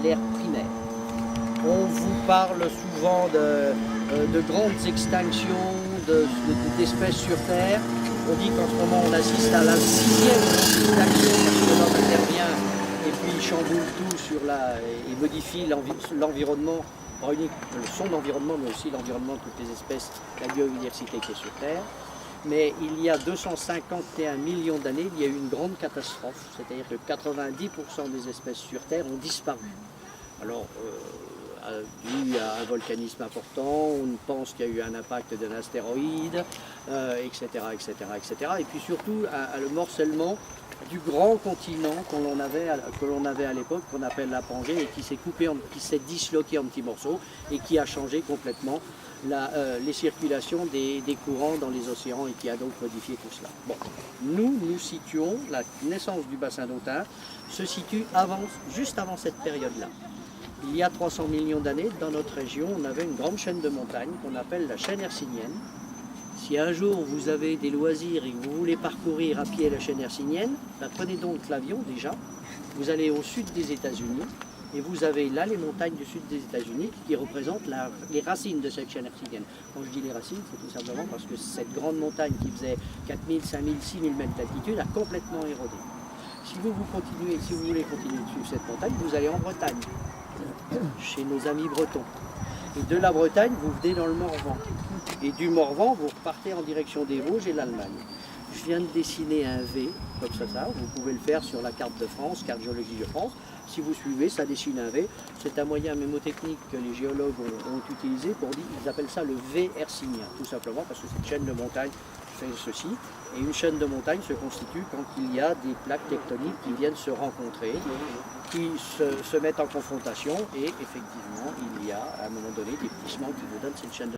l'ère primaire. On vous parle souvent de grandes extinctions d'espèces sur Terre. On dit qu'en ce moment on assiste à la 6e extinction parce que l'homme intervient et puis chamboule tout et modifie l'environnement, pas unique son environnement, mais aussi l'environnement de toutes les espèces, la biodiversité qui est sur Terre. Mais il y a 251 millions d'années, il y a eu une grande catastrophe, c'est-à-dire que 90% des espèces sur Terre ont disparu. Alors, dû à un volcanisme important, on pense qu'il y a eu un impact d'un astéroïde, etc., etc., etc. Et puis surtout, le morcellement du grand continent que l'on avait à l'époque, qu'on appelle la Pangée, et qui s'est disloqué en petits morceaux et qui a changé complètement les circulations des courants dans les océans et qui a donc modifié tout cela. Bon, nous situons, la naissance du bassin d'Autun se situe juste avant cette période-là. Il y a 300 millions d'années, dans notre région, on avait une grande chaîne de montagnes qu'on appelle la chaîne hercynienne. Si un jour vous avez des loisirs et que vous voulez parcourir à pied la chaîne hercynienne, prenez donc l'avion déjà, vous allez au sud des États-Unis et vous avez là les montagnes du sud des États-Unis qui représentent les racines de cette chaîne hercynienne. Quand je dis les racines, c'est tout simplement parce que cette grande montagne qui faisait 4000, 5000, 6000 mètres d'altitude a complètement érodé. Si vous voulez continuer de suivre cette montagne, vous allez en Bretagne, chez nos amis bretons. Et de la Bretagne, vous venez dans le Morvan. Et du Morvan, vous repartez en direction des Vosges et l'Allemagne. Je viens de dessiner un V, comme ça, vous pouvez le faire sur la carte de France, carte géologique de France. Si vous suivez, ça dessine un V. C'est un moyen mémotechnique que les géologues ont utilisé pour dire, ils appellent ça le V hercynien, tout simplement parce que cette chaîne de montagne fait ceci. Et une chaîne de montagne se constitue quand il y a des plaques tectoniques qui viennent se rencontrer, qui se mettent en confrontation et effectivement il y a à un moment donné des plissements qui vous donnent cette chaîne de